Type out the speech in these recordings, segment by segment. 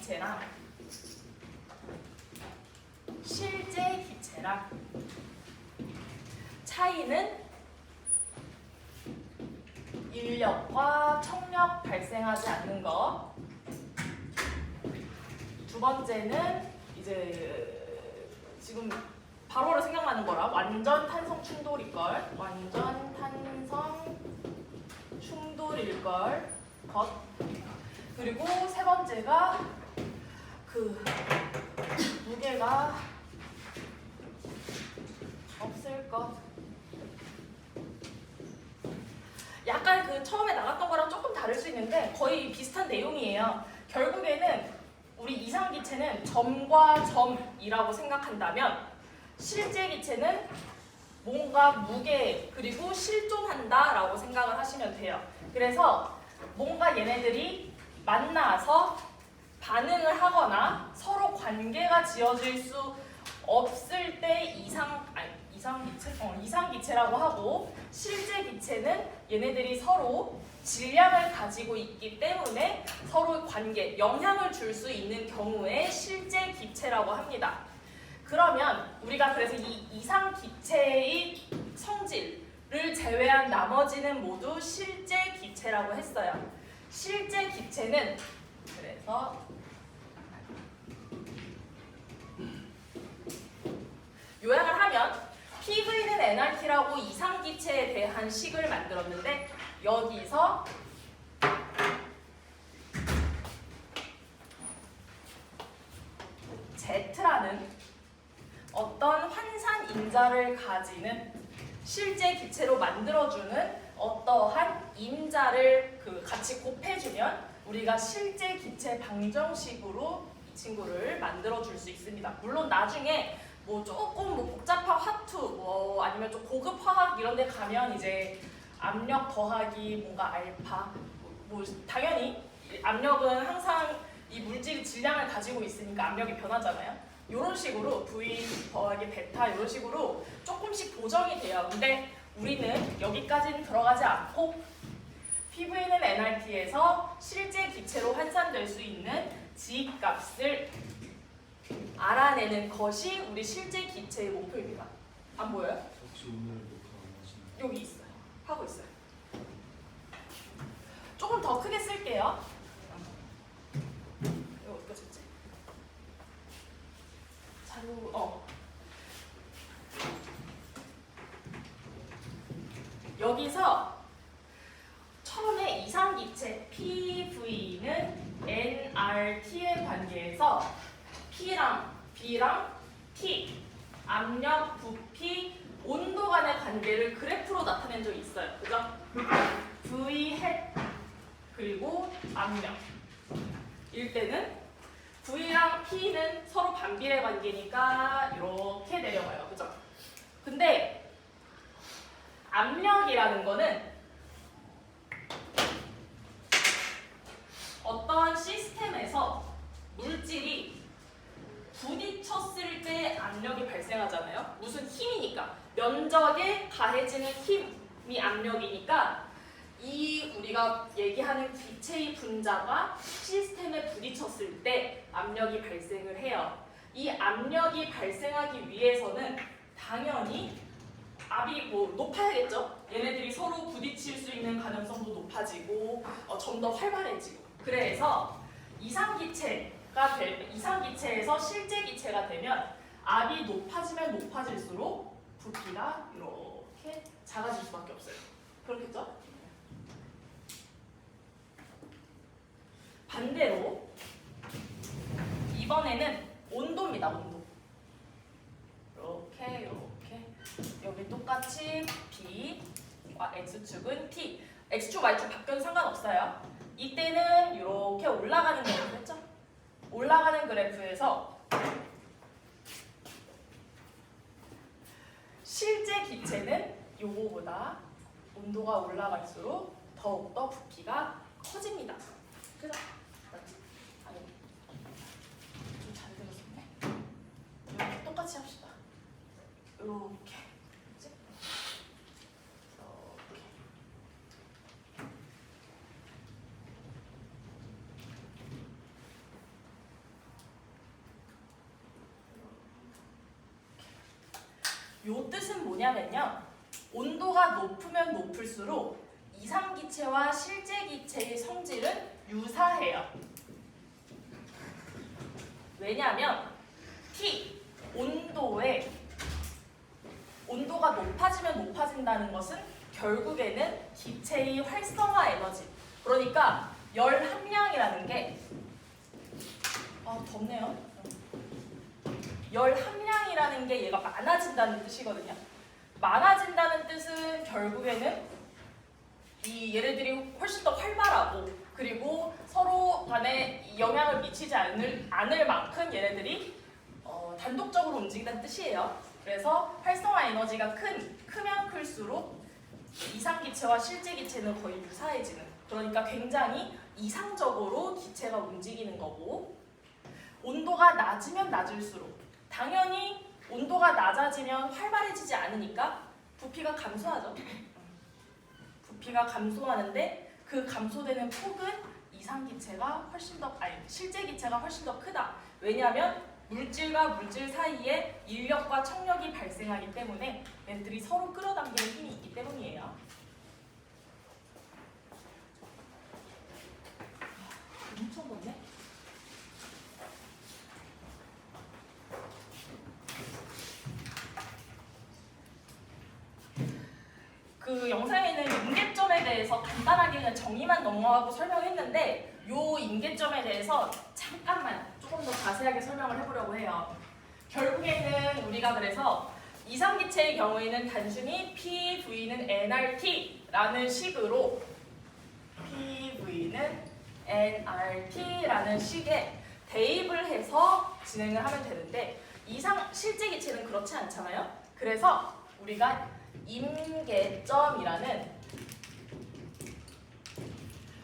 기체랑 실제 기체랑 차이는 인력과 청력 발생하지 않는 거. 두 번째는 이제 지금 바로바로 생각나는 거라 완전 탄성 충돌일걸. 완전 탄성 충돌일걸. 것. 그리고 세 번째가 그 무게가 없을 것. 약간 그 처음에 나갔던 거랑 조금 다를 수 있는데 거의 비슷한 내용이에요. 결국에는 우리 이상기체는 점과 점이라고 생각한다면 실제 기체는 뭔가 무게 그리고 실존한다라고 생각을 하시면 돼요. 그래서 뭔가 얘네들이 만나서 반응을 하거나 서로 관계가 지어질 수 없을 때 이상기체라고 하고, 실제 기체는 얘네들이 서로 질량을 가지고 있기 때문에 서로 관계, 영향을 줄 수 있는 경우에 실제 기체라고 합니다. 그러면 우리가 그래서 이 이상기체의 성질을 제외한 나머지는 모두 실제 기체라고 했어요. 실제 기체는 그래서 요약을 하면 PV는 NRT라고 이상기체에 대한 식을 만들었는데 여기서 Z라는 어떤 환산 임자를 가지는 실제 기체로 만들어주는 어떠한 임자를 같이 곱해주면 우리가 실제 기체 방정식으로 이 친구를 만들어줄 수 있습니다. 물론 나중에 뭐 조금 복잡한 화투 아니면 좀 고급 화학 이런 데 가면 이제 압력 더하기 뭔가 알파 당연히 압력은 항상 이 물질이 질량을 가지고 있으니까 압력이 변하잖아요. 이런 식으로 V 더하기 베타 이런 식으로 조금씩 보정이 돼요. 근데 우리는 여기까지는 들어가지 않고 PV는 NRT에서 실제 기체로 환산될 수 있는 G값을 알아내는 것이 우리 실제 기체의 목표입니다. 안 보여요? 혹시 오늘 녹화 여기 있어요. 하고 있어요. 조금 더 크게 쓸게요. 이거 어디까지 했지? 자료 여기서 처음에 이상기체 PV는 NRT의 관계에서 P랑 B랑 T, 압력, 부피, 온도 간의 관계를 그래프로 나타낸 적이 있어요. 그죠? V 햇 그리고 압력 일 때는 V랑 P는 서로 반비례 관계니까 이렇게 내려가요. 그죠? 근데 압력이라는 거는 어떠한 시스템에서 물질이 부딪혔을 때 압력이 발생하잖아요. 무슨 힘이니까. 면적에 가해지는 힘이 압력이니까 이 우리가 얘기하는 기체의 분자가 시스템에 부딪혔을 때 압력이 발생을 해요. 이 압력이 발생하기 위해서는 당연히 압이 높아야겠죠. 얘네들이 서로 부딪힐 수 있는 가능성도 높아지고 좀 더 활발해지고. 그래서 이상기체에서 실제 기체가 되면 압이 높아지면 높아질수록 부피가 이렇게 작아질 수밖에 없어요. 그렇겠죠? 반대로 이번에는 온도입니다. 온도. 이렇게 여기 똑같이 B와 X축은 T. X축, Y축 바뀌어도 상관없어요. 이때는 이렇게 올라가는 그래프 했죠? 올라가는 그래프에서 실제 기체는 요거보다 온도가 올라갈수록 더욱더 부피가 커집니다. 그죠? 맞지? 아니, 좀 잘 들었었네. 이렇게 똑같이 합시다. 이렇게. 그치? 이렇게. 요 뜻은 뭐냐면요. 온도가 높으면 높을수록 이상기체와 실제기체의 성질은 유사해요. 왜냐하면 T, 온도가 높아지면 높아진다는 것은 결국에는 기체의 활성화 에너지, 그러니까 열 함량이라는 게 덥네요. 열 함량이라는 게 얘가 많아진다는 뜻이거든요. 많아진다는 뜻은 결국에는 이 얘네들이 훨씬 더 활발하고 그리고 서로 간에 영향을 미치지 않을 만큼 얘네들이 단독적으로 움직인다는 뜻이에요. 그래서 활성화 에너지가 크면 클수록 이상기체와 실제기체는 거의 유사해지는, 그러니까 굉장히 이상적으로 기체가 움직이는 거고, 온도가 낮으면 낮을수록 당연히 온도가 낮아지면 활발해지지 않으니까 부피가 감소하죠. 부피가 감소하는데 그 감소되는 폭은 실제기체가 훨씬 더 크다. 왜냐하면 물질과 물질 사이에 인력과 청력이 발생하기 때문에 얘들이 서로 끌어당기는 힘이 있기 때문이에요. 엄청 덥네. 그 영상에는 임계점에 대해서 간단하게 그냥 정의만 넘어가고 설명했는데 요 임계점에 대해서 잠깐만 조금 더 자세하게 설명을 해보려고 해요. 결국에는 우리가 그래서 이상기체의 경우에는 단순히 PV는 nRT라는 식으로 PV는 nRT라는 식에 대입을 해서 진행을 하면 되는데 실제기체는 그렇지 않잖아요. 그래서 우리가 임계점이라는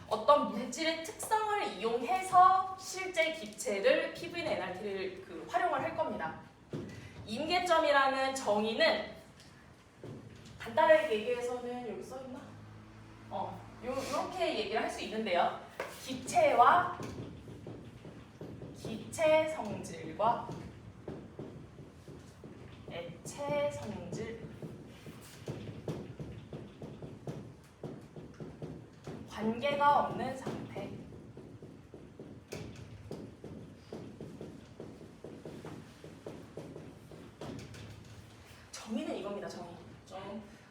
어떤 물질의 특성을 이용해서 실제 기체를 PV는 nRT를 활용을 할 겁니다. 임계점이라는 정의는 간단하게 얘기해서는 여기 써있나? 요렇게 얘기를 할 수 있는데요. 기체와 기체 성질과 액체 성질, 관계가 없는 상태. 정의는 이겁니다.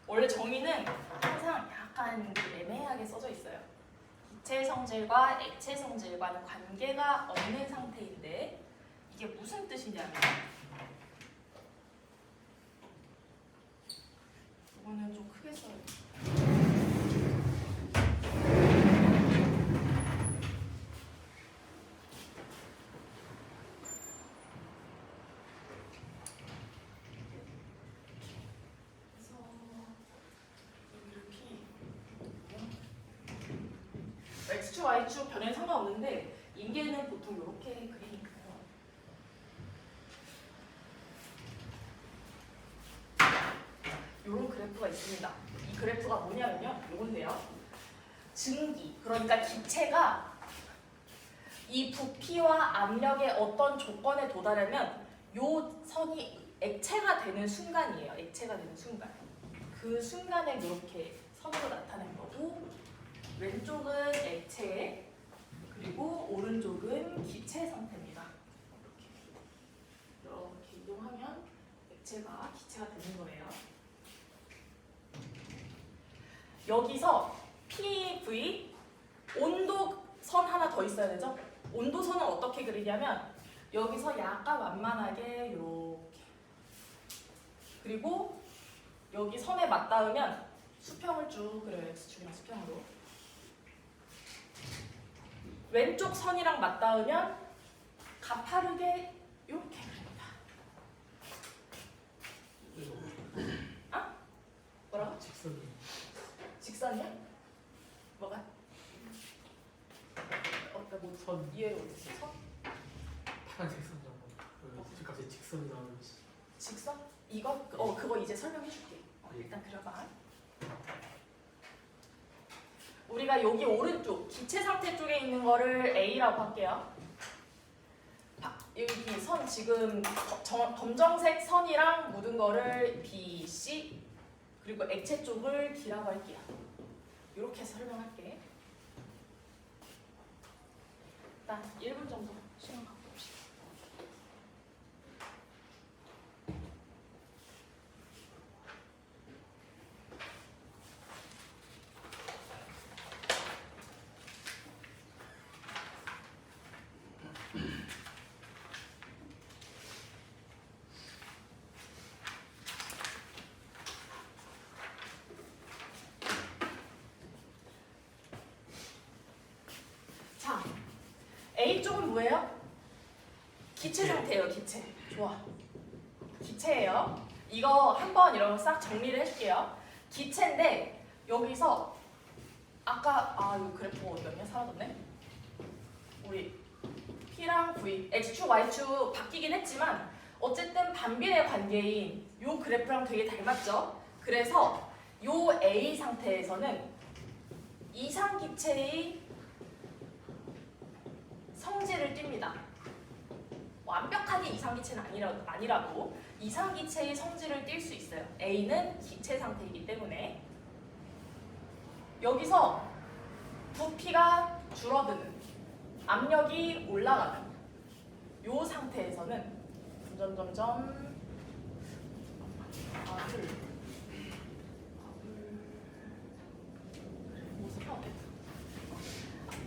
원래 정의는 항상 약간 애매하게 써져 있어요. 기체 성질과 액체 성질과는 관계가 없는 상태인데 이게 무슨 뜻이냐면, 이거는 좀 크게 써요. X축, Y축 변화는 상관없는데 임계는 보통 이렇게 그리니까요. 이런 그래프가 있습니다. 이 그래프가 뭐냐면요, 이건데요. 증기, 그러니까 기체가 이 부피와 압력의 어떤 조건에 도달하면 요 선이 액체가 되는 순간이에요. 액체가 되는 순간. 그 순간에 이렇게 선으로 나타낸 거고, 왼쪽은 액체, 그리고 오른쪽은 기체 상태입니다. 이렇게 이동하면 액체가 기체가 되는 거예요. 여기서 PV, 온도선 하나 더 있어야 되죠? 온도선은 어떻게 그리냐면 여기서 약간 완만하게 이렇게, 그리고 여기 선에 맞닿으면 수평을 쭉 그려요. X축이랑 수평으로. 왼쪽 선이랑 맞닿으면 가파르게 이렇게 그립니다. 뭐라고? 직선이야? 뭐가? 뭐 선. 이해를 못했어. 선? 파란색 선잖아. 갑자기 직선이 나오는. 직선? 이거? 그거 이제 설명해줄게. 일단 그려봐. 우리가 여기 오른쪽 기체 상태 쪽에 있는 거를 A라고 할게요. 여기 선 지금 검정색 선이랑 묻은 거를 B, C 그리고 액체 쪽을 D라고 할게요. 이렇게 설명할게. 일단 1분 정도 시간 갖고 봅시다. 자, A 쪽은 뭐예요? 기체 상태예요, 기체. 좋아. 기체예요. 이거 한번 이런 거 싹 정리를 해줄게요. 기체인데 여기서 아까 이거 그래프 어디 갔냐? 사라졌네. 우리 P랑 V, X축, Y축 바뀌긴 했지만 어쨌든 반비례 관계인 요 그래프랑 되게 닮았죠? 그래서 요 A 상태에서는 이상기체의 성질을 띱니다. 완벽하게 이상기체는 아니라도 이상기체의 성질을 띨 수 있어요. A는 기체 상태이기 때문에 여기서 부피가 줄어드는 압력이 올라가는 이 상태에서는 점점점점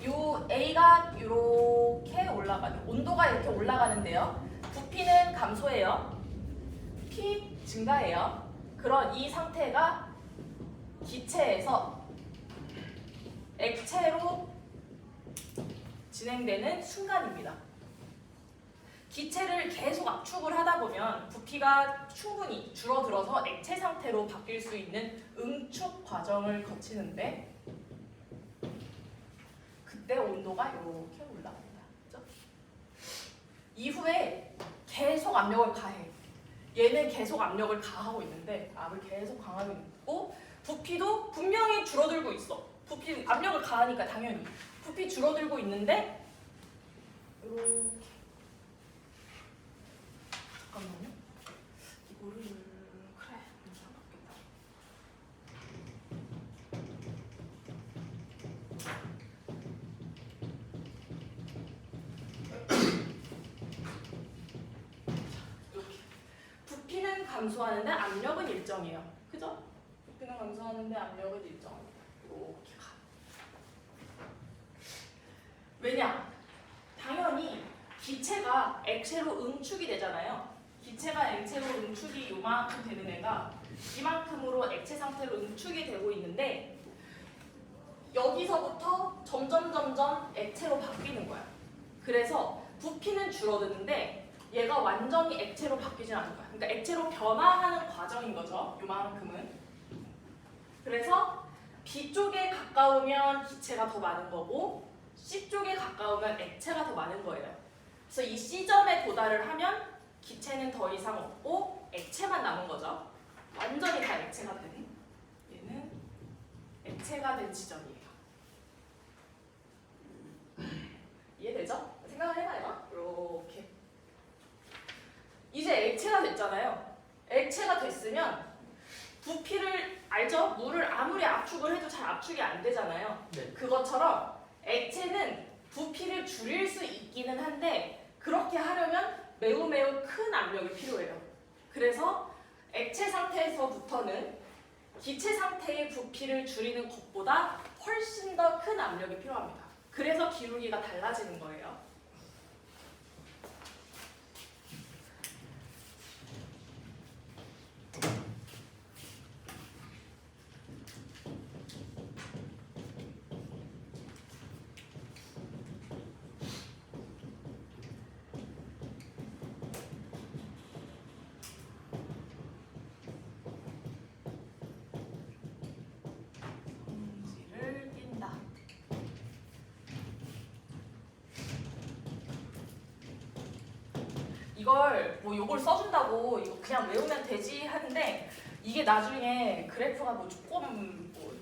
요 A가 이렇게 올라가는 온도가 이렇게 올라가는데요. 부피는 감소해요. P 증가해요. 그런 이 상태가 기체에서 액체로 진행되는 순간입니다. 기체를 계속 압축을 하다 보면 부피가 충분히 줄어들어서 액체 상태로 바뀔 수 있는 응축 과정을 거치는데 그때 온도가 이렇게 올라갑니다. 그렇죠? 이후에 계속 압력을 가해. 얘는 계속 압력을 가하고 있는데 압을 계속 강하게 있고 부피도 분명히 줄어들고 있어. 부피 압력을 가하니까 당연히 부피 줄어들고 있는데 이렇게 잠깐만요. 이거를 그래 상관없겠다. 이렇게 부피는 감소하는데 압력은 일정해요. 그죠? 부피는 감소하는데 압력은 일정합니다. 이렇게 가. 왜냐? 당연히 기체가 액체로 응축이 되잖아요. 기체가 액체로 응축이 요만큼 되는 애가 이만큼으로 액체 상태로 응축이 되고 있는데 여기서부터 점점 액체로 바뀌는 거야. 그래서 부피는 줄어드는데 얘가 완전히 액체로 바뀌진 않는 거야. 그러니까 액체로 변화하는 과정인 거죠. 요만큼은. 그래서 B 쪽에 가까우면 기체가 더 많은 거고 C 쪽에 가까우면 액체가 더 많은 거예요. 그래서 이 C점에 도달을 하면 기체는 더 이상 없고 액체만 남은 거죠. 완전히 다 액체가 된 얘는 액체가 된 지점이에요. 이해되죠? 생각을 해봐요. 이렇게 이제 액체가 됐잖아요. 액체가 됐으면 부피를 알죠? 물을 아무리 압축을 해도 잘 압축이 안 되잖아요. 네. 그것처럼 액체는 부피를 줄일 수 있기는 한데 그렇게 하려면 매우 큰 압력이 필요해요. 그래서 액체 상태에서부터는 기체 상태의 부피를 줄이는 것보다 훨씬 더 큰 압력이 필요합니다. 그래서 기울기가 달라지는 거예요. 성질을 띈다. 이걸 뭐 요걸 써준다고 이거 그냥 외우면 되지 하는데 이게 나중에 그래프가 뭐 조금 뭐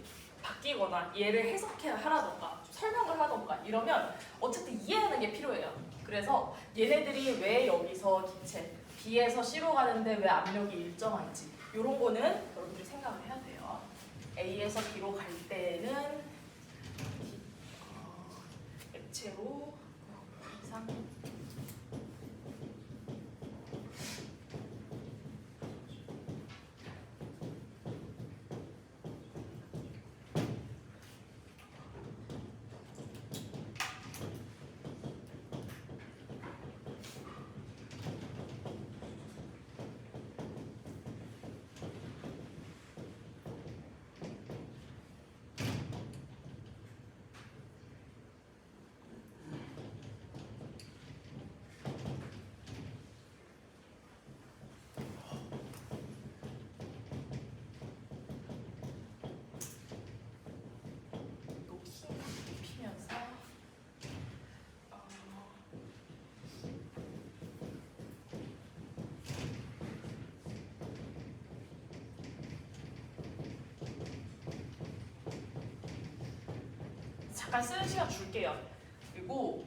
바뀌거나 얘를 해석해 하라던가 설명을 하던가 이러면 어쨌든 이해하는 게 필요해요. 그래서 얘네들이 왜 여기서 기체 B에서 C로 가는데 왜 압력이 일정한지 이런 거는 여러분들이 생각을 해야 돼요. A에서 B로 갈 때는 액체로 이상 높이면서 잠깐 쓰는 시간 줄게요. 그리고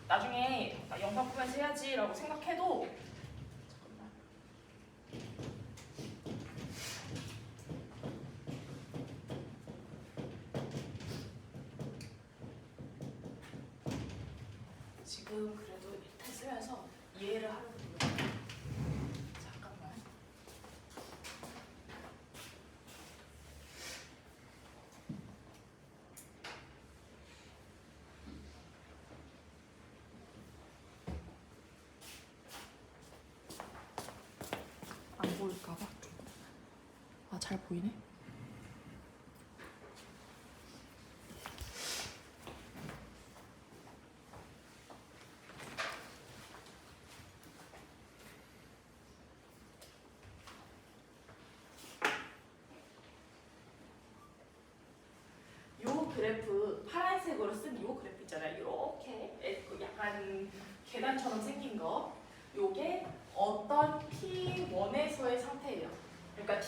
나중에 영상 보면서 해야지라고 생각해도 잠깐만. 지금 그래도 일단 쓰면서 이해를 하려고 잠깐만. 안 보일까봐. 아, 잘 보이네. 요 그래프 파란색으로 쓴 요 그래프 있잖아요. 이렇게 약간 계단처럼 생긴 거. 요게 어떤 T1에서의 상태예요. 그러니까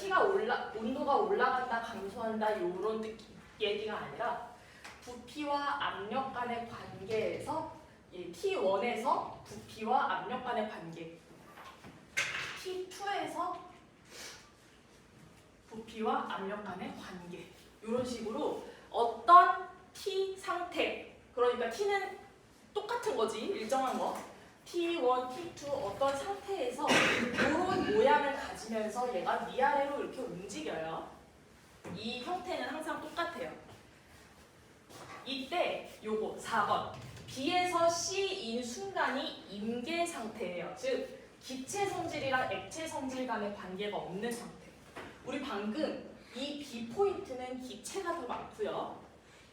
온도가 올라간다, 감소한다 요런 얘기가 아니라 부피와 압력 간의 관계에서 T1에서 부피와 압력 간의 관계, T2에서 부피와 압력 간의 관계 이런 식으로 어떤 T 상태, 그러니까 T는 똑같은 거지, 일정한 거. T1, T2 어떤 상태에서 이런 모양을 가지면서 얘가 위아래로 이렇게 움직여요. 이 형태는 항상 똑같아요. 이때 요거 4번 B에서 C인 순간이 임계 상태예요. 즉 기체 성질이랑 액체 성질 간의 관계가 없는 상태. 우리 방금 이 B 포인트는 기체가 더 많고요.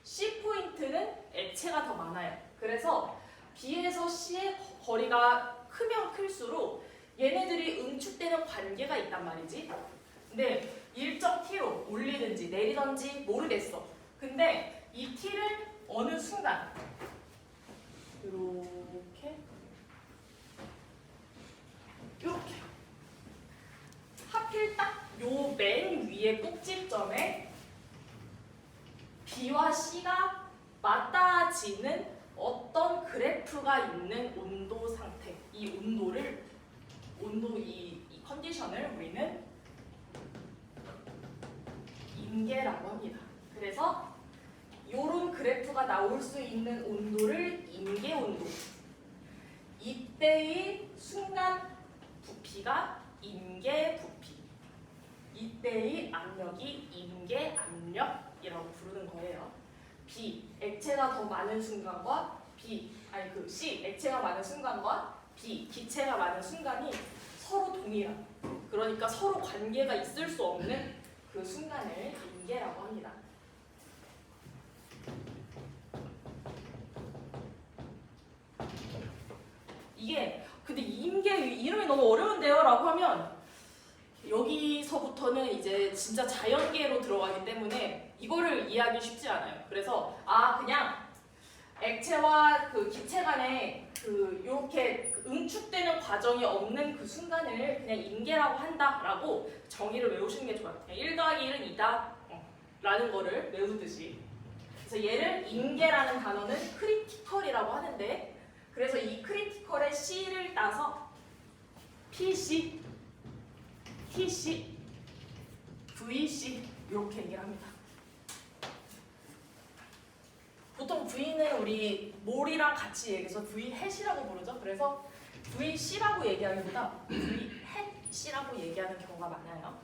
C 포인트는 액체가 더 많아요. 그래서 B에서 C의 거리가 크면 클수록 얘네들이 응축되는 관계가 있단 말이지. 근데 일정 T로 올리든지 내리든지 모르겠어. 근데 이 T를 어느 순간 이렇게 하필 딱 요 맨 위에 꼭지점에 B와 C가 맞닿아지는 어떤 그래프가 있는 온도 상태, 이 컨디션을 우리는 임계라고 합니다. 그래서 이런 그래프가 나올 수 있는 온도를 임계 온도. 이때의 순간 부피가 임계 부피. 이때의 압력이 임계 압력이라고 부르는 거예요. B 액체가 더 많은 순간과 C 액체가 많은 순간과 B 기체가 많은 순간이 서로 동일한, 그러니까 서로 관계가 있을 수 없는 그 순간을 임계라고 합니다. 이게 근데 임계 이름이 너무 어려운데요? 라고 하면 여기서부터는 이제 진짜 자연계로 들어가기 때문에 이거를 이해하기 쉽지 않아요. 그래서 그냥 액체와 그 기체 간에 이렇게 응축되는 과정이 없는 그 순간을 그냥 임계라고 한다라고 정의를 외우시는 게 좋아요. 1 더하기 1은 2다 라는 거를 외우듯이. 그래서 얘를 임계라는 단어는 크리티컬이라고 하는데, 그래서 이 크리티컬의 C를 따서 PC, TC, VC 이렇게 얘기를 합니다. 보통 V는 우리 몰이랑 같이 얘기해서 V햇이라고 부르죠. 그래서 VC라고 얘기하기보다 V햇C라고 얘기하는 경우가 많아요.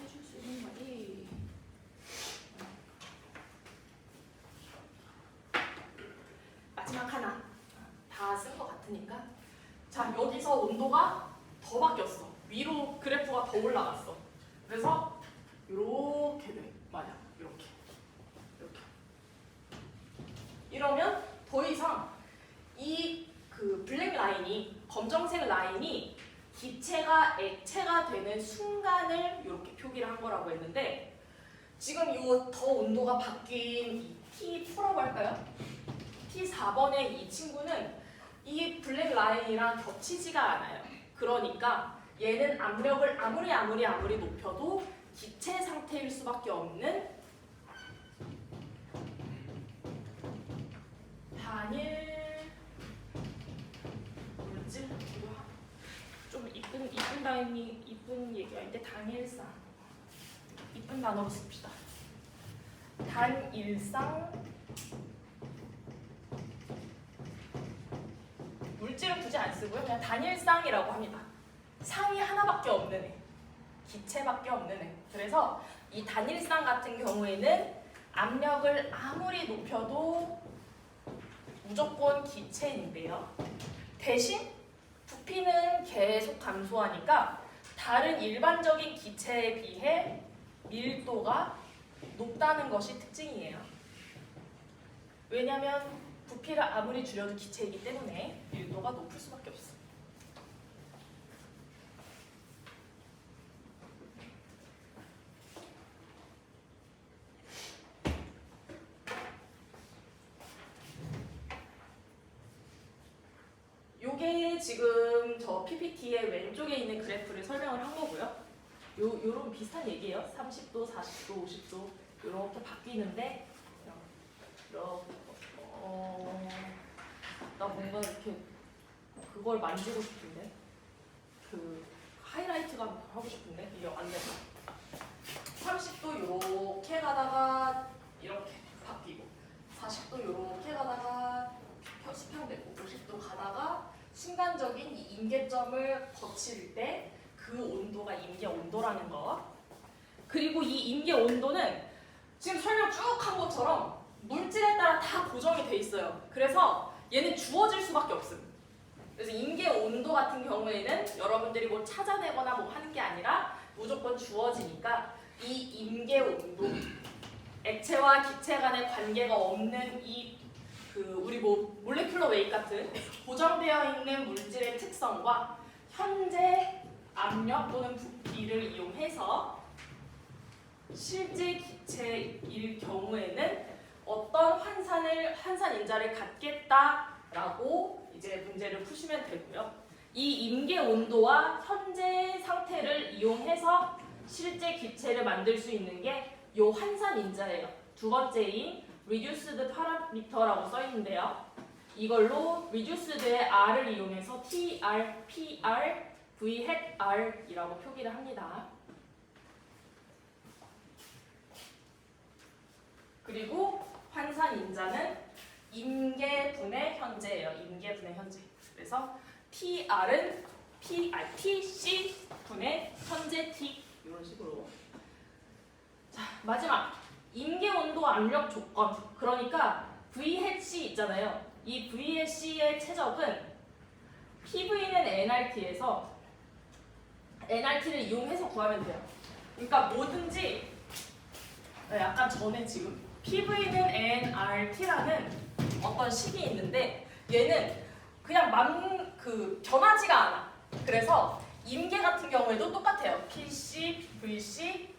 해줄 수 있는 말이 마지막 하나 다 쓴 것 같으니까. 자, 여기서 온도가 더 바뀌었어. 위로 그래프가 더 올라갔어. 그래서 이렇게 돼. 만약 이렇게 이러면 더 이상 이 그 블랙 라인이, 검정색 라인이 기체가 액체가 되는 순간을 이렇게 표기를 한 거라고 했는데, 지금 이 더 온도가 바뀐 이 T2라고 할까요? T4번의 이 친구는 이 블랙 라인이랑 겹치지가 않아요. 그러니까 얘는 압력을 아무리 높여도 기체 상태일 수밖에 없는 단일 뭐였지? 좀 이쁜 얘기가 있는데, 단일상, 이쁜 단어로 씁시다. 단일상 물질을 굳이 안 쓰고요. 그냥 단일상이라고 합니다. 상이 하나밖에 없는 애, 기체밖에 없는 애. 그래서 이 단일상 같은 경우에는 압력을 아무리 높여도 무조건 기체인데요. 대신 부피는 계속 감소하니까 다른 일반적인 기체에 비해 밀도가 높다는 것이 특징이에요. 왜냐하면 부피를 아무리 줄여도 기체이기 때문에 밀도가 높을 수밖에 없어. 요게 지금 저 PPT의 왼쪽에 있는 그래프를 설명을 한 거고요. 요런 비슷한 얘기예요. 30도, 40도, 50도 이렇게 바뀌는데, 나 뭔가 이렇게 그걸 만지고 싶은데, 그 하이라이트가 하고 싶은데 이게 안 된다. 30도 이렇게 가다가 이렇게 바뀌고, 40도 이렇게 가다가 수평되고, 50도 가다가 순간적인 이 임계점을 거칠 때 그 온도가 임계 온도라는 거. 그리고 이 임계 온도는 지금 설명 쭉 한 것처럼 물질에 따라 다 고정이 돼 있어요. 그래서 얘는 주어질 수밖에 없음. 그래서 임계 온도 같은 경우에는 여러분들이 뭐 찾아내거나 뭐 하는 게 아니라 무조건 주어지니까 이 임계 온도, 액체와 기체 간의 관계가 없는 이 우리 뭐 몰레큘러 웨이트 같은 고정되어 있는 물질의 특성과 현재 압력 또는 부피를 이용해서 실제 기체일 경우에는 어떤 환산 인자를 갖겠다라고 이제 문제를 푸시면 되고요. 이 임계 온도와 현재 상태를 이용해서 실제 기체를 만들 수 있는 게 이 환산 인자예요. 두 번째인 reduced parameter라고 써 있는데요. 이걸로 reduced의 r을 이용해서 TR, PR, V hat R이라고 표기를 합니다. 그리고 환산 인자는 임계분의 현재예요. 임계분의 현재. 그래서 TR은 TC 분의 현재 T 이런 식으로. 자, 마지막 임계 온도 압력 조건. 그러니까 V hat C 있잖아요. 이 V hat C의 최적은 PV는 nRT에서 nRT를 이용해서 구하면 돼요. 그러니까 뭐든지 약간 전에 지금 PV는 nRT라는 어떤 식이 있는데 얘는 그냥 변하지가 않아. 그래서 임계 같은 경우에도 똑같아요. PC, VC,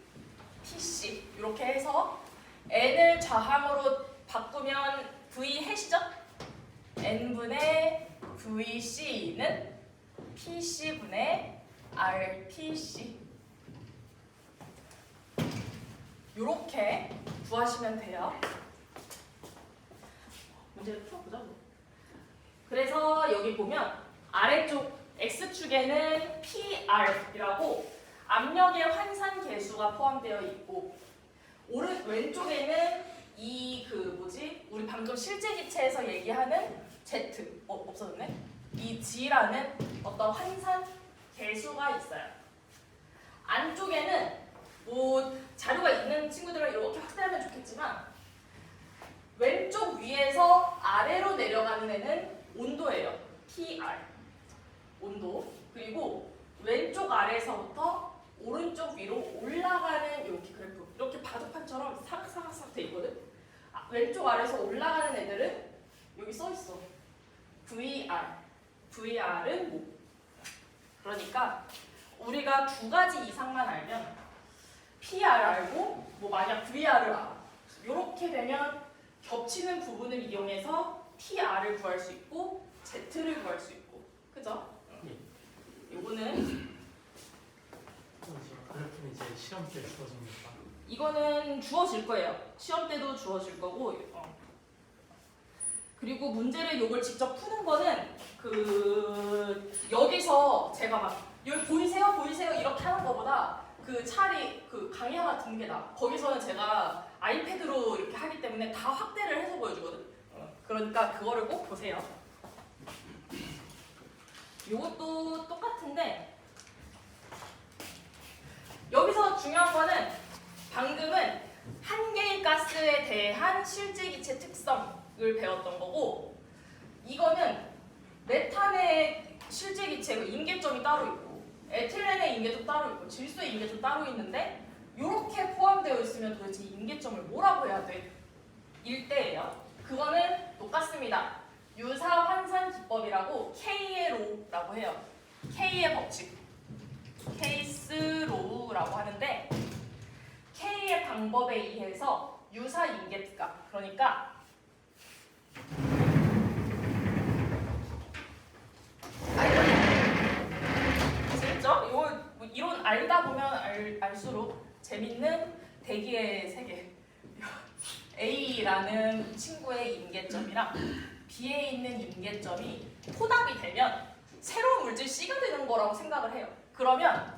TC 이렇게 해서 n을 좌항으로 바꾸면 V hat이죠? n분의 VC는 PC분의 RTC 이렇게 구하시면 돼요. 문제를 풀어보자. 그래서 여기 보면 아래쪽 X축에는 PR이라고 압력의 환산 계수가 포함되어 있고 왼쪽에는 이 우리 방금 실제 기체에서 얘기하는 Z 없어졌네? 이 G라는 어떤 환산 계수가 있어요. 안쪽에는 뭐 자료가 있는 친구들은 이렇게 확대하면 좋겠지만 왼쪽 위에서 아래로 내려가는 애는 온도예요. PR 온도. 그리고 왼쪽 아래에서부터 오른쪽 위로 올라가는 이렇게 그래프. 이렇게 바둑판처럼 사각사각사각 돼 있거든. 왼쪽 아래에서 올라가는 애들은 여기 써 있어. VR. VR은 뭐? 그러니까 우리가 두 가지 이상만 알면 PR 알고 뭐 만약 VR을 알아. 이렇게 되면 겹치는 부분을 이용해서 TR을 구할 수 있고 Z를 구할 수 있고. 그죠? 요거는 그래프는 이제 시험 때 주어집니까? 이거는 주어질 거예요. 시험 때도 주어질 거고. 그리고 문제를 요걸 직접 푸는 거는 여기서 제가 막 여기 보이세요? 보이세요? 이렇게 하는 거보다 차라리 강의 하나 듣는 게 나아. 거기서는 제가 아이패드로 이렇게 하기 때문에 다 확대를 해서 보여주거든. 그러니까 그거를 꼭 보세요. 요것도 똑같은데 여기서 중요한 거는 방금은 한 개의 가스에 대한 실제 기체 특성을 배웠던 거고 이거는 메탄의 실제 기체 임계점이 따로 있고 에틸렌의 임계점 따로 있고 질소의 임계점 따로 있는데 이렇게 포함되어 있으면 도대체 임계점을 뭐라고 해야 돼? 일대예요. 그거는 똑같습니다. 유사 환산 기법이라고 K의 로우라고 해요. K의 법칙. 케이스 로우라고 하는데 K의 방법에 의해서 유사 임계값 그러니까 재밌죠? 이거 이론 알다 보면 알수록 재밌는 대기의 세계. A라는 친구의 임계점이랑 B에 있는 임계점이 혼합이 되면 새로운 물질 C가 되는 거라고 생각을 해요. 그러면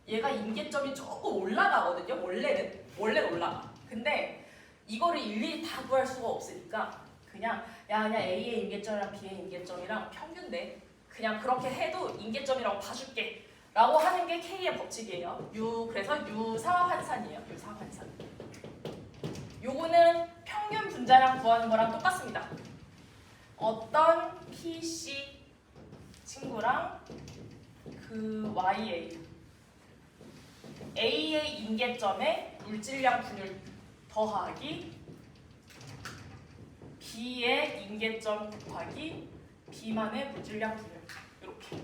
얘가 임계점이 조금 올라가거든요. 원래는 올라가. 근데 이거를 일일이 다 구할 수가 없으니까 그냥 A의 임계점이랑 B의 임계점이랑 평균 내 그냥 그렇게 해도 임계점이라고 봐줄게 라고 하는 게 K의 법칙이에요. 그래서 유사 환산이에요. 유사 환산. 요거는 평균 분자량 구하는 거랑 똑같습니다. 어떤 PC 친구랑 A의 임계점에 물질량 분율 더하기 B의 임계점 곱하기 B만의 물질량 분율 이렇게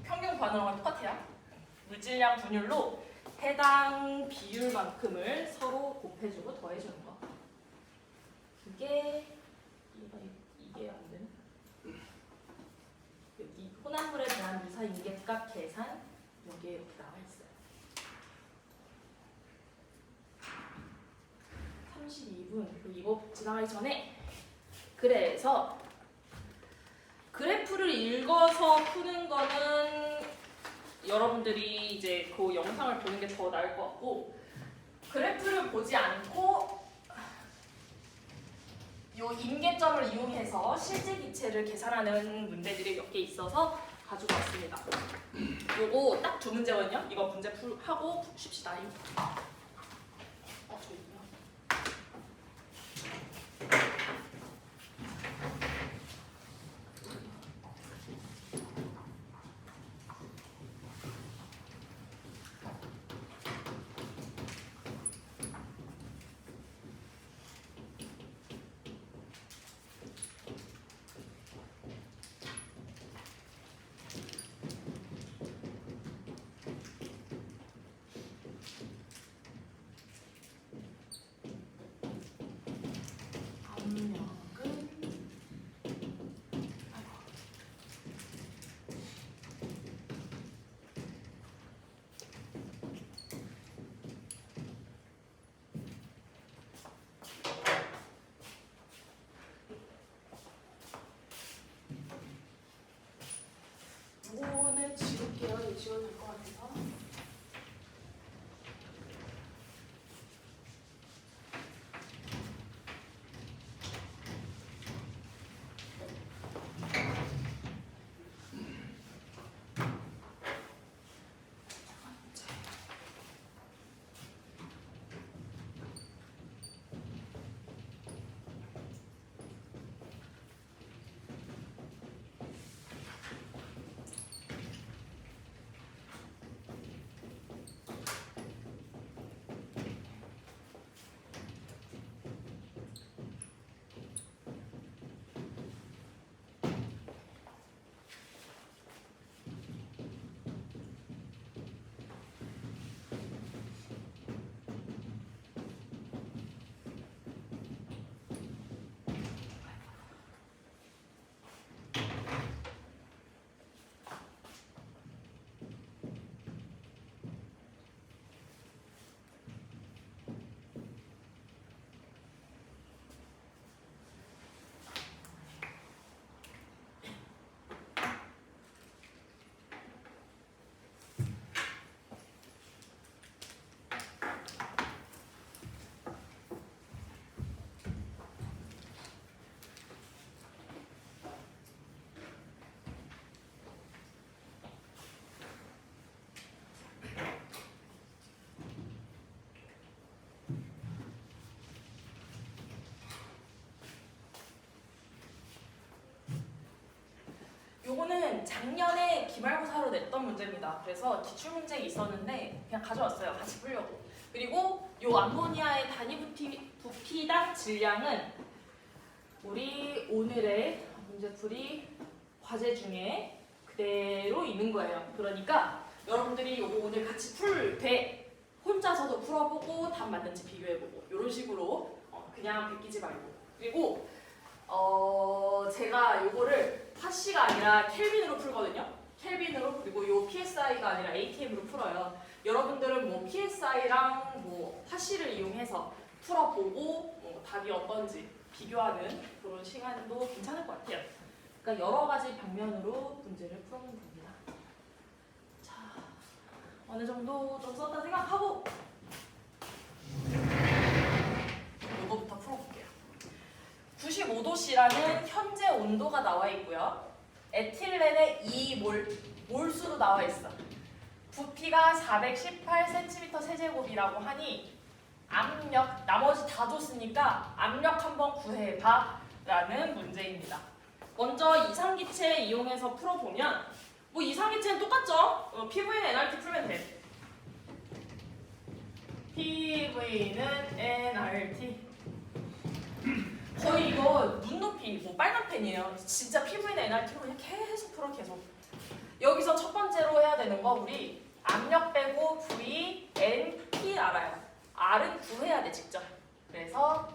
평균 구하는 거랑 똑같아요. 물질량 분율로 해당 비율만큼을 서로 곱해주고 더해주는 거. 이게 안 되네. 여기 혼합물에 대한 유사 임계값 계산 여기에 이렇게 나와 있어요. 32분. 이거 지나가기 전에 그래서 그래프를 읽어서 푸는 거는 여러분들이 이제 그 영상을 보는 게 더 나을 것 같고 그래프를 보지 않고 요 임계점을 이용해서 실제 기체를 계산하는 문제들이 몇 개 있어서 가지고 왔습니다. 요거 딱 두 문제거든요. 이거 문제 하고 쉽시다. 저기 있구나. 요거는 작년에 기말고사로 냈던 문제입니다. 그래서 기출문제 있었는데 그냥 가져왔어요. 같이 풀려고. 그리고 요 암모니아의 단위 부피당 질량은 우리 오늘의 문제풀이 과제 중에 그대로 있는 거예요. 그러니까 여러분들이 요거 오늘 같이 풀 때 혼자서도 풀어보고 답 맞는지 비교해보고 이런 식으로 그냥 베끼지 말고. 그리고 제가 요거를 화씨가 아니라 켈빈으로 풀거든요. 켈빈으로. 그리고 요 PSI가 아니라 ATM으로 풀어요. 여러분들은 뭐 PSI랑 뭐 화씨를 이용해서 풀어보고 뭐 답이 어떤지 비교하는 그런 시간도 괜찮을 것 같아요. 그러니까 여러 가지 방면으로 문제를 풀어보면 됩니다. 자, 어느 정도 좀 썼다 생각하고 이거부터 풀어볼게요. 95도씨라는 현재 온도가 나와 있고요. 에틸렌의 2몰수로 나와 있어. 부피가 418cm 세제곱이라고 하니 압력, 나머지 다 줬으니까 압력 한번 구해봐 라는 문제입니다. 먼저 이상기체 이용해서 풀어보면 뭐 이상기체는 똑같죠? PV는 nRT 풀면 돼. PV는 nRT. 거의 이거 눈높이 뭐 빨간 펜이에요. 진짜 PV는 nRT로 그냥 계속 풀어 계속. 여기서 첫 번째로 해야 되는 거 우리 압력 빼고 V, N, T 알아요. R은 구해야 돼 직접. 그래서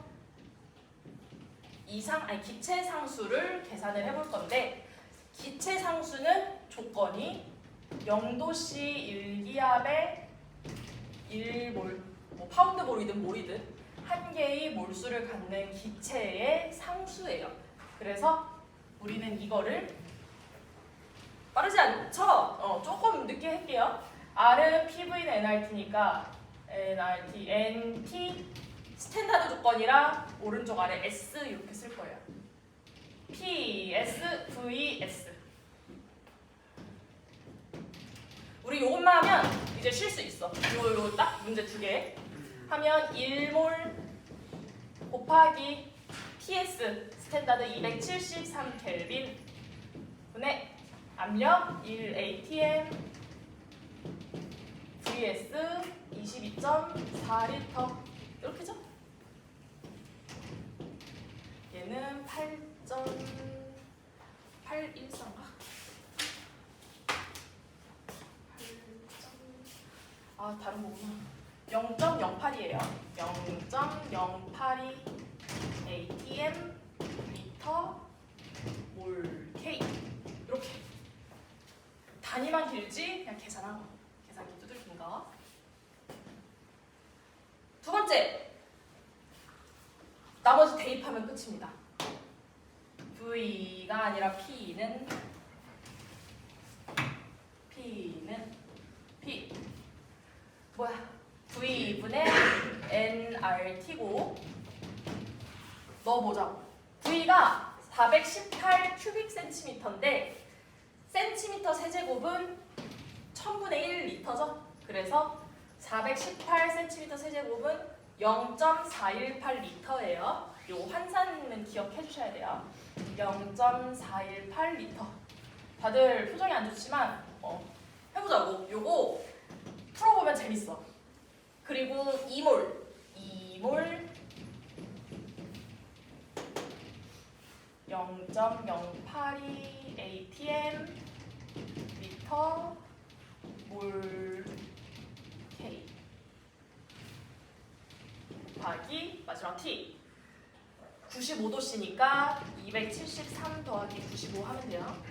기체 상수를 계산을 해볼 건데 기체 상수는 조건이 0도씨 1기압에 1몰, 뭐 파운드몰이든 몰이든 한 개의 몰수를 갖는 기체의 상수예요. 그래서 우리는 이거를 빠르지 않죠? 조금 늦게 할게요. R은 PV는 nRT니까 nRT, NT 스탠다드 조건이라 오른쪽 아래 S 이렇게 쓸 거예요. P, S, V, S. 우리 요것만 하면 이제 쉴 수 있어. 요 딱 문제 2개 하면 1몰 곱하기 PS 스탠다드 273 켈빈 분의 압력 1 ATM vs 22.4리터 이렇게죠? 얘는 8.814인가? 다른 거구나. 0.08이에요. 0.082 ATM 리터 몰 K 이렇게 단위만 길지 그냥 계산하고 계산기 두들긴 거. 두 번째 나머지 대입하면 끝입니다. V가 아니라 P는 P 뭐야? V분의 nRT고 넣어보자고. V가 418 큐빅센티미터인데 센티미터 세제곱은 1000분의 1 리터죠? 그래서 418 센티미터 세제곱은 0.418 리터예요. 요 환산은 기억해 주셔야 돼요. 0.418 리터. 다들 표정이 안 좋지만 해보자고. 요거 풀어보면 재밌어. 그리고 2몰 0.082 ATM 리터 몰 K 곱하기 마지막 T 95도씨니까 273 더하기 95 하면 돼요.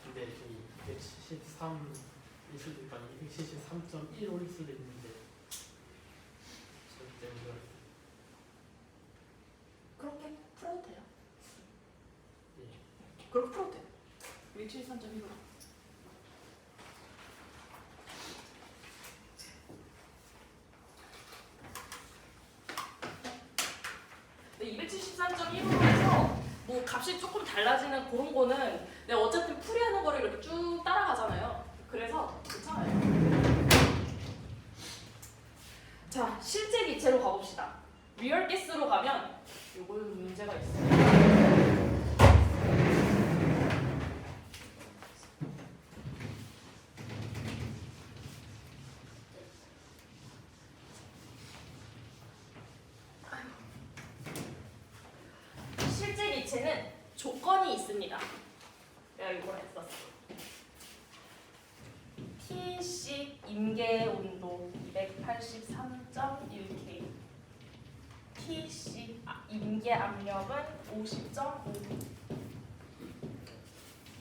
근데 이 173 있을 때가 273.15일 수도 있는데 절대 안 그렇게 풀어도 돼요. 예. 그렇게 풀어도 돼요. 173.15. 값이 조금 달라지는 그런 거는 내가 어쨌든 풀이하는 거를 이렇게 쭉 따라가잖아요. 그래서 괜찮아요. 자, 실제 기체로 가봅시다. 리얼 가스로 가면 요거 문제가 있어요. 실제 기체는 조건이 있습니다. 내가 이걸 했었어. T씩 임계 온도 283.1K. T씩 임계 압력은 50.5.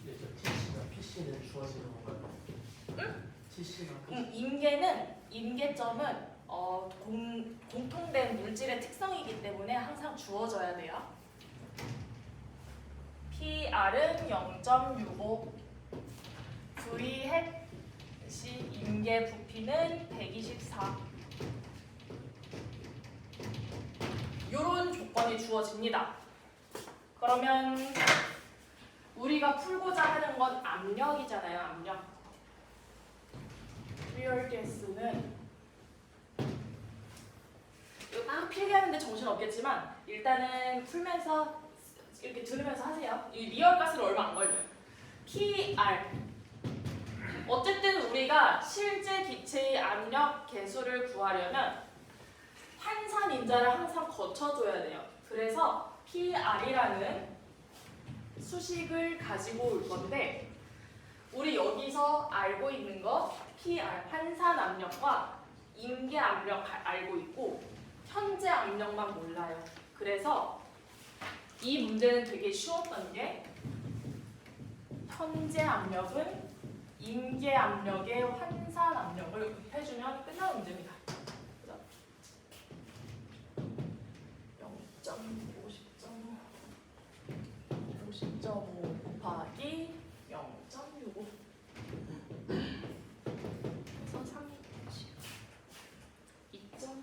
네, 저 TC나 PC는 주어지는 건가요? 응? TC나 임계점은 공통된 물질의 특성이기 때문에 항상 주어져야 돼요. PR은 0.65, V 핵시 임계 부피는 124. 이런 조건이 주어집니다. 그러면 우리가 풀고자 하는 건 압력이잖아요. 압력. 리얼 가스는 이거 막 필기하는데 정신 없겠지만 일단은 풀면서 이렇게 들으면서 하세요. 이 리얼 가스는 얼마 안 걸려요. PR. 어쨌든 우리가 실제 기체의 압력 계수를 구하려면 환산 인자를 항상 거쳐줘야 돼요. 그래서 PR이라는 수식을 가지고 올 건데 우리 여기서 알고 있는 거 PR 환산 압력과 임계 압력 알고 있고 현재 압력만 몰라요. 그래서 이 문제는 되게 쉬웠던 게 현재 압력은 임계 압력의 환산 압력을 해주면 끝나는 문제입니다. 50.5 곱하기 0.65 그래서 2.8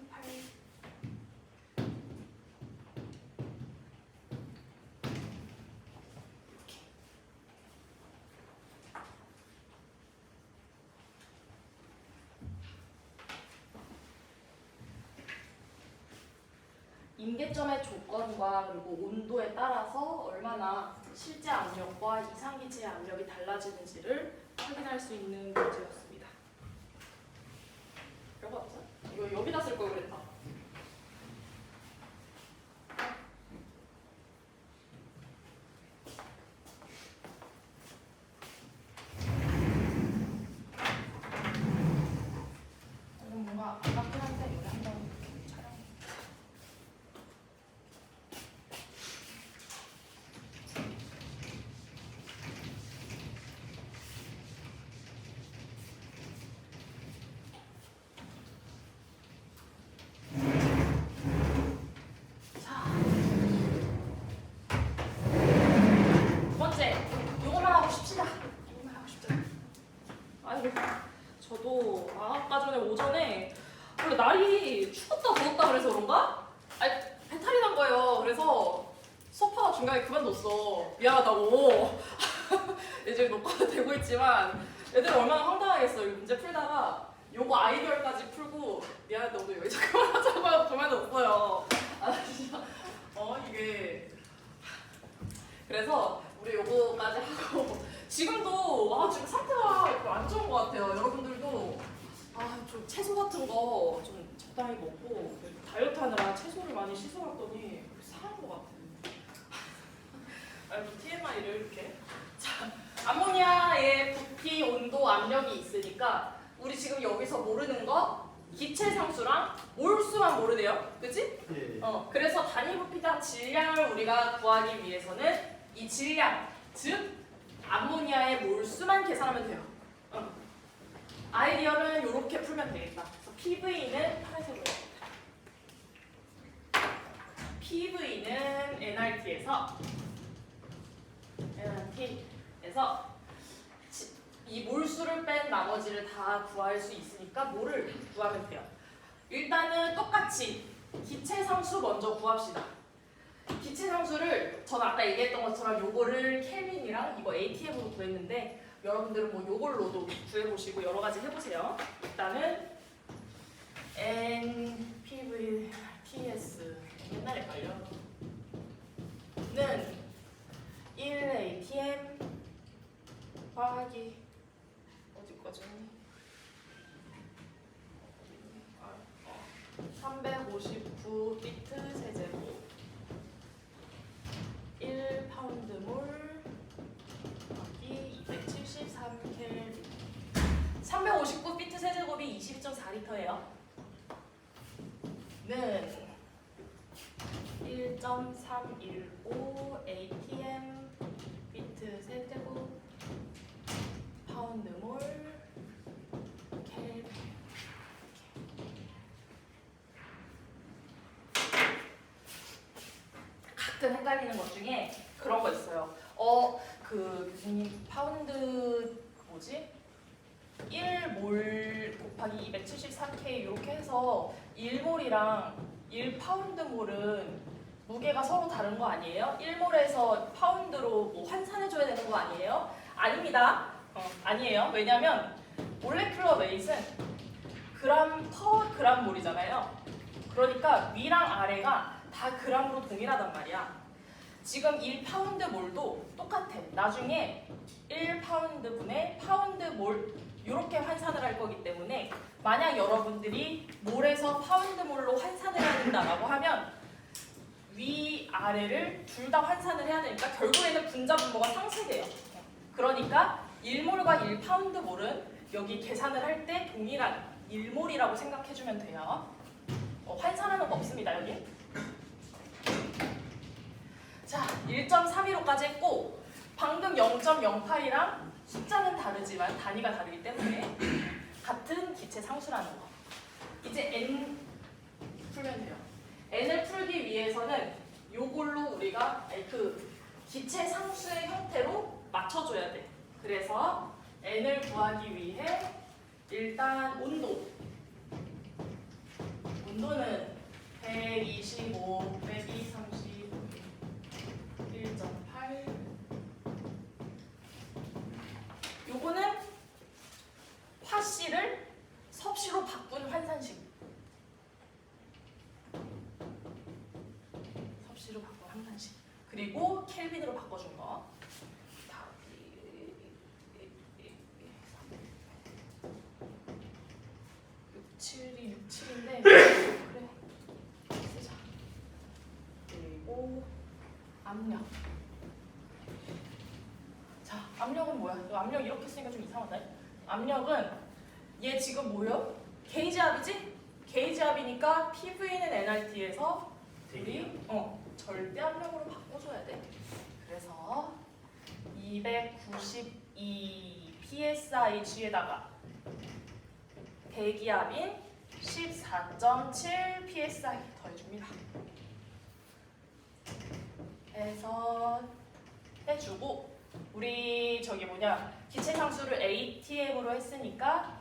임계점의 조건과 그리고 온도에 따라서 얼마나 실제 압력과 이상기체의 압력이 달라지는지를 확인할 수 있는 문제였습니다. 별거 없어? 이거 여기다 쓸 걸 그랬다. 뭔가 아깝긴 한데 여기 한번 촬영. 두 번째, 요거만 하고 싶시다. 요거만 하고 싶죠. 아이고, 저도 아까 전에 오전에 원래 날이 추웠다 더웠다 그래서 그런가? 아니, 배탈이 난 거예요. 그래서 소파가 중간에 그만뒀어. 미안하다고. 이제 녹화가 되고 있지만 애들 얼마나 황당하겠어. 이 문제 풀다가 요거 아이디어까지 풀고 미안하다고 여기 잠깐만 하자고 그만뒀어요. 아 진짜 이게 그래서 우리 요거까지 하고 지금도 지금 상태가 안 좋은 것 같아요. 여러분들도 좀 채소 같은 거 좀 적당히 먹고 다이어트 하느라 채소를 많이 씻어놨더니 상한 것 같아요. 아이고 TMI를 이렇게. 자, 암모니아의 부피, 온도, 압력이 있으니까 우리 지금 여기서 모르는 거 기체 상수랑 몰수만 모르네요. 그치? 예. 그래서 단위 부피당 질량을 우리가 구하기 위해서는 이 질량, 즉 암모니아의 몰수만 계산하면 돼요. 아이디어는 이렇게 풀면 되겠다. 그래서 PV는 파란색으로 해봅니다. PV는 NRT에서 이 몰수를 뺀 나머지를 다 구할 수 있으니까 뭐를 구하면 돼요. 일단은 똑같이 기체 상수 먼저 구합시다. 기체 상수를 저는 아까 얘기했던 것처럼 요거를 켈빈이랑 이거 ATM으로 구했는데 여러분들은 뭐 요걸로도 구해보시고 여러 가지 해보세요. 일단은 NPV TS 옛날에 걸려 는 1ATM 더하기 어디 거지? 359비트 세제곱 1파운드몰 더하기 273켈빈 359비트 세제곱이 22.4리터예요. 는 1.315 ATM 비트 세제곱 파운드몰 켈빈. 가끔 헷갈리는 것 중에 그런 거 있어요. 그 교수님 파운드 뭐지? 1몰 곱하기 274K 이렇게 해서 1몰이랑 1파운드몰은 무게가 서로 다른 거 아니에요? 1몰에서 파운드로 뭐 환산해줘야 되는 거 아니에요? 아닙니다. 아니에요. 왜냐면 몰레큘러 웨이트는 그램 퍼 그램 몰이잖아요. 그러니까 위랑 아래가 다 그램으로 동일하단 말이야. 지금 1파운드 몰도 똑같아. 나중에 1파운드분의 파운드 몰 이렇게 환산을 할 거기 때문에 만약 여러분들이 몰에서 파운드 몰로 환산을 해야 된다라고 하면 위, 아래를 둘 다 환산을 해야 되니까 결국에는 분자 분모가 상쇄돼요. 그러니까 1몰과 1파운드 몰은 여기 계산을 할 때 동일한 1몰이라고 생각해주면 돼요. 환산하는 거 없습니다, 여기. 자, 1.315까지 했고 방금 0.08이랑 숫자는 다르지만 단위가 다르기 때문에 같은 기체 상수라는 거. 이제 n 풀면 돼요. n을 풀기 위해서는 요걸로 우리가 그 기체 상수의 형태로 맞춰줘야 돼. 그래서 n을 구하기 위해 일단 온도는 125 빼기 30 1.8 요거는 화씨를 섭씨로 바꾼 환산식. 섭씨로 바꾼 환산식. 그리고 켈빈으로 바꿔준 거. 67인데 그래 쓰자. 그리고 압력. 자, 압력은 뭐야? 이 압력 이렇게 쓰니까 좀 이상하다. 압력은 얘 지금 뭐요? 게이지압이지? 게이지압이니까 PV는 NRT에서 우리 절대 압력으로 바꿔줘야 돼. 그래서 292 PSIG에다가 대기압인 14.7 PSI 더해줍니다. 해서 해주고 우리 저기 뭐냐 기체 상수를 ATM으로 했으니까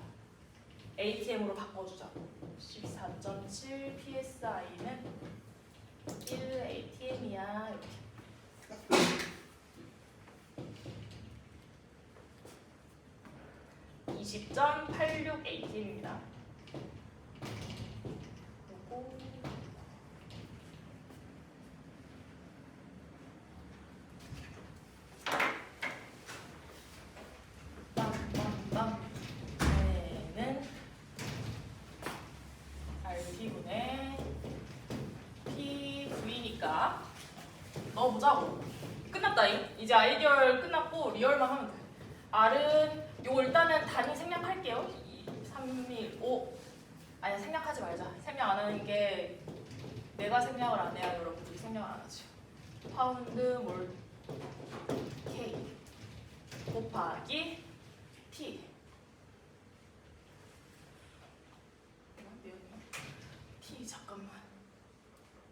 ATM으로 바꿔주자고. 14.7 PSI는 1 ATM이야. 이렇게. 20.86 ATM입니다. 요거 빰빰빰 얘는 RP분의 PV니까 넣어보자고. 끝났다잉. 이제 아이디얼 끝났고 리얼만 하면 돼. R은 요거 일단은 단위 생략할게요. 2, 3, 1, 5 아니 생략하지 말자. 생략 안 하는 게 내가 생략을 안 해야 여러분들이 생략을 안 하지. 파운드 몰 K 곱하기 T T 잠깐만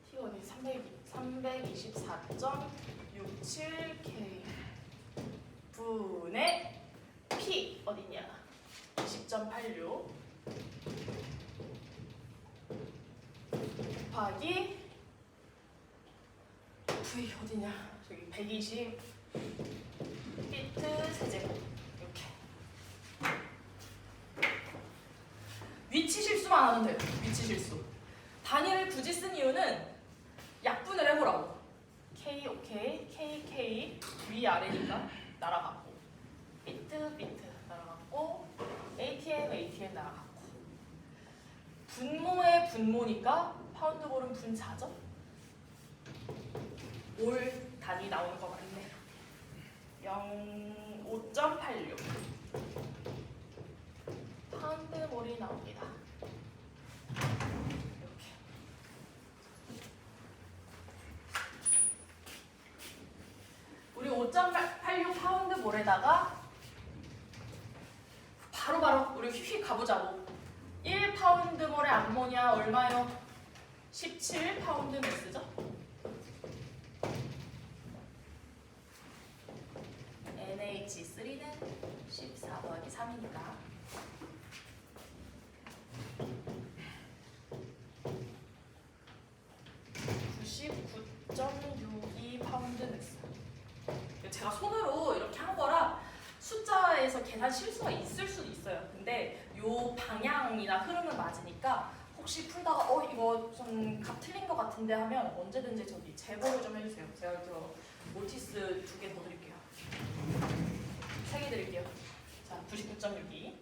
T 어디 324.67K 분의 P 어디냐 20.86 곱하기 V 어디냐? 저기 120 피트 세제곱 이렇게. 위치 실수만 하면 돼요. 위치 실수. 단위를 굳이 쓴 이유는 약분을 해보라고. K 오케이, KK 위아래니까 날아갔고, 비트 날아갔고, ATM 날아갔고. 분모의 분모니까 파운드볼은 분자죠? 올 단위 나오는 거 맞네. 5.86 파운드볼이 나옵니다. 이렇게. 우리 5.86 파운드볼에다가 바로 우리 휙휙 가보자고. 1파운드볼의 암모니아 얼마요? 17파운드 매스죠? NH3는 14 더하기 3이니까 99.62 파운드 매스. 제가 손으로 이렇게 한 거라 숫자에서 계산 실수가 있을 수도 있어요. 근데 요 방향이나 흐름은 맞으니까 혹시 풀다가 이거 좀 값 틀린 것 같은데 하면 언제든지 저기 제보를 좀 해주세요. 제가 저 노티스 2개 더 드릴게요. 3개 드릴게요. 자, 99.62.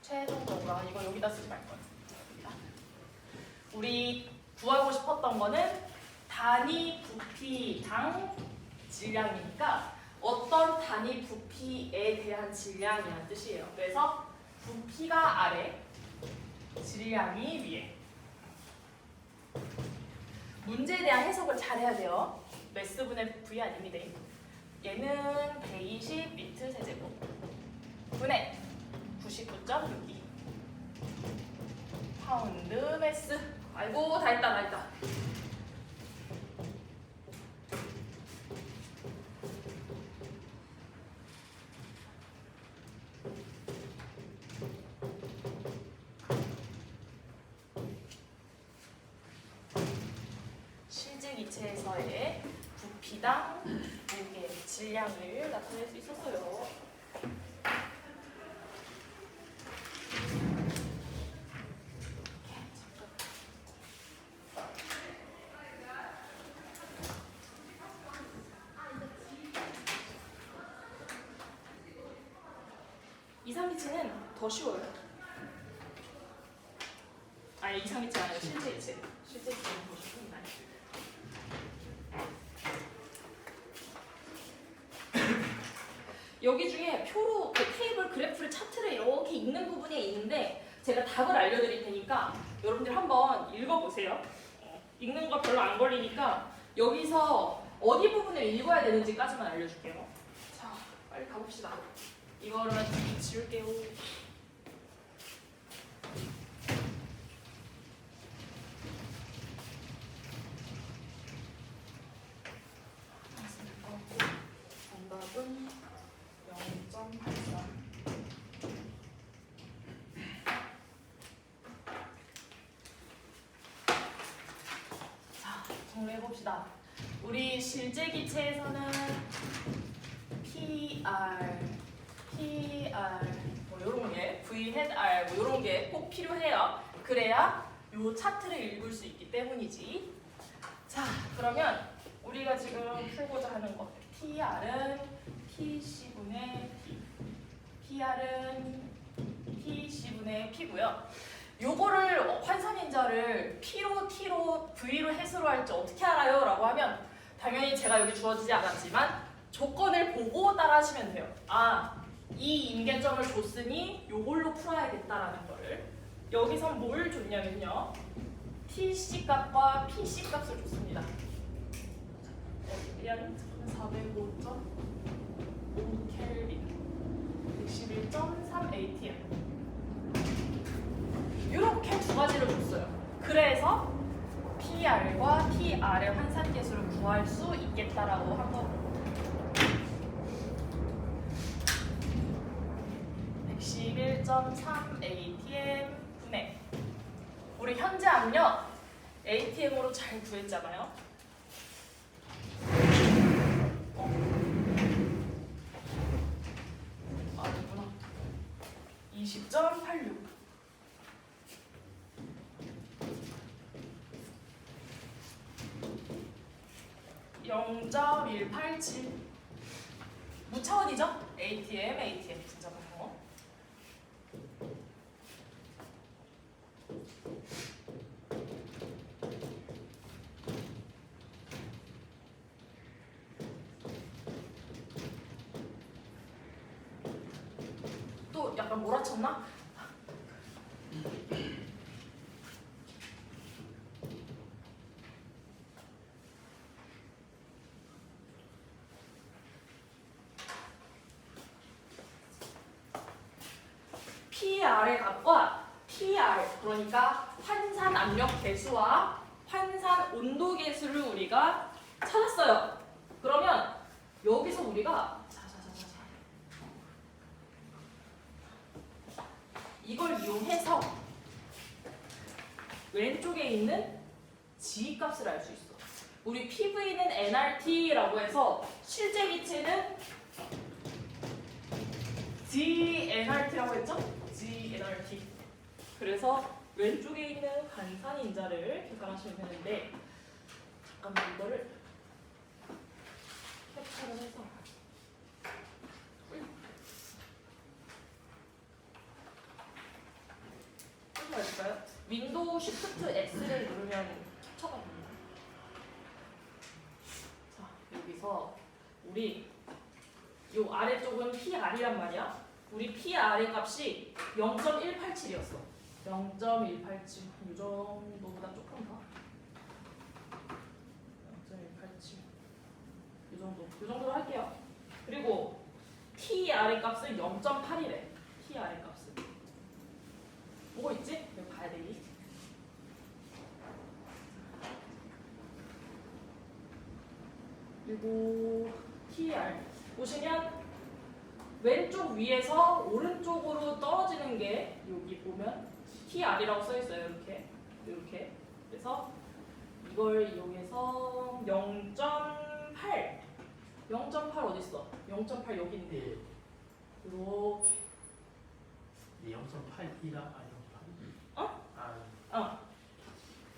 최종적으로 이거 여기다 쓰지 말 거예요. 우리 구하고 싶었던 거는 단위 부피당 질량이니까 어떤 단위 부피에 대한 질량이라는 뜻이에요. 그래서 부피가 아래, 질량이 위에. 문제에 대한 해석을 잘 해야 돼요. 매스분의 V 아닙니다. 얘는 120 미터 세제곱 분의 99.62 파운드 매스. 아이고 다 했다. 실제 기체에서의 부피당 무게, 질량을 나타낼 수 있었어요. 이상기체는 더 쉬워요. 아니 이상기체 아니에요. 실제 기체. 실제 기체는 더 쉽습니다. 여기 중에 표로 테이블 그래프를 차트를 이렇게 읽는 부분이 있는데 제가 답을 알려드릴 테니까 여러분들 한번 읽어보세요. 읽는 거 별로 안 걸리니까 여기서 어디 부분을 읽어야 되는지까지만 알려줄게요. 자, 빨리 가봅시다. 이거를 지울게요. 정답은 0.83. 자, 정리해봅시다. 우리 실제 기체에서는 PR 뭐 요런 게 V head R 뭐 요런 게 꼭 필요해요. 그래야 요 차트를 읽을 수 있기 때문이지. 자, 그러면 우리가 지금 풀고자 하는 것 PR은 PC분의 P, PR은 PC분의 P고요. 요거를 환산인자를 P로, T로, V로 해수로 할지 어떻게 알아요? 라고 하면 당연히 제가 여기 주어지지 않았지만 조건을 보고 따라 하시면 돼요. 이 임계점을 줬으니 요걸로 풀어야겠다라는 거를. 여기선 뭘 줬냐면요. TC 값과 PC 값을 줬습니다. 얘는 405.5 켈빈 111.3 ATM 이렇게 두 가지를 줬어요. 그래서 PR과 TR의 환산계수를 구할 수 있겠다라고 한 거고 111.3 ATM 분의 우리 현재 압력 ATM으로 잘 구했잖아요. 아니구나. 20.86. (0.187) 무차원이죠? ATM 진짜 무서워. 또 약간 몰아쳤나? PR의 값과 PR, 그러니까 환산 압력 계수와 환산 온도 계수를 우리가 찾았어요. 그러면 여기서 우리가 이걸 이용해서 왼쪽에 있는 G 값을 알 수 있어. 우리 PV는 nRT라고 해서 실제 기체는 GnRT라고 했죠? GnRT. 그래서 왼쪽에 있는 간산 인자를 계산하시면 되는데, 잠깐만 이거를 캡처를 해서 할까요? 윈도우 쉬프트 X를 누르면 캡처가 됩니다. 자, 여기서 우리 요 아래쪽은 PR이란 말이야. 우리 PR의 값이 0.187이었어. 0.187. 이 정도보다 조금 더. 0.187. 이 정도. 이 정도로 할게요. 그리고 TR의 값은 0.8이래. TR의 값은. 뭐가 있지? 여기 봐야 되니? 그리고 TR. 보시면 왼쪽 위에서 오른쪽으로 떨어지는 게 여기 보면 TR이라고 써 있어요. 이렇게. 그래서 이걸 이용해서 0.8 어디 있어? 0.8 여기 있는데 네. 이렇게. 0.8이랑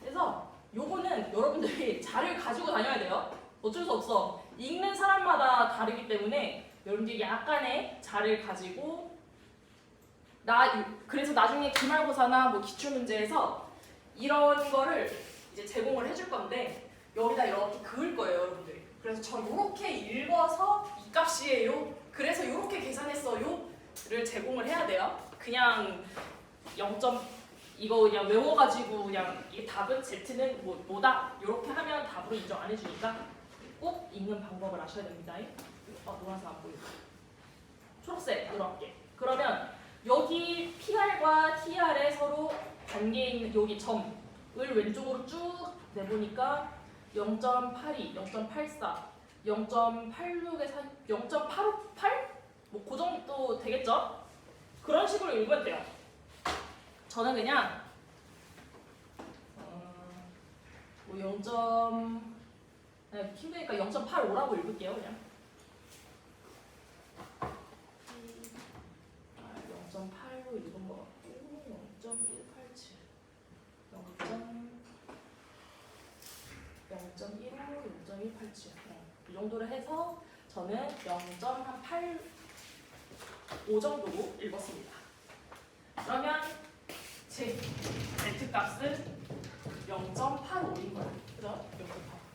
그래서 요거는 여러분들이 자료를 가지고 다녀야 돼요. 어쩔 수 없어. 읽는 사람마다 다르기 때문에 여러분들이 약간의 자료를 가지고 그래서 나중에 기말고사나 뭐 기출문제에서 이런 거를 이제 제공을 해줄 건데 여기다 이렇게 그을 거예요, 여러분들이. 그래서 저 요렇게 읽어서 이 값이에요. 그래서 요렇게 계산했어요를 제공을 해야 돼요. 그냥 0. 이거 그냥 외워가지고 그냥 이게 답은 Z는 뭐다 이렇게 하면 답으로 인정 안 해주니까 꼭 읽는 방법을 아셔야 됩니다. 노란색 안 보이고 초록색으로 할게. 그러면 여기 PR과 TR에 서로 관계 있는 여기 점을 왼쪽으로 쭉 내보니까 0.82, 0.84, 0.86에서 0.858? 뭐 그 정도 되겠죠? 그런 식으로 읽으면 돼요. 저는 그냥 뭐 0. 힘드니까 0.85라고 읽을게요. 그냥 0.8로 읽은 것 같고 0.187 0.15 0.187 이 정도를 해서 저는 0.85 정도로 읽었습니다. 그러면 Z 값은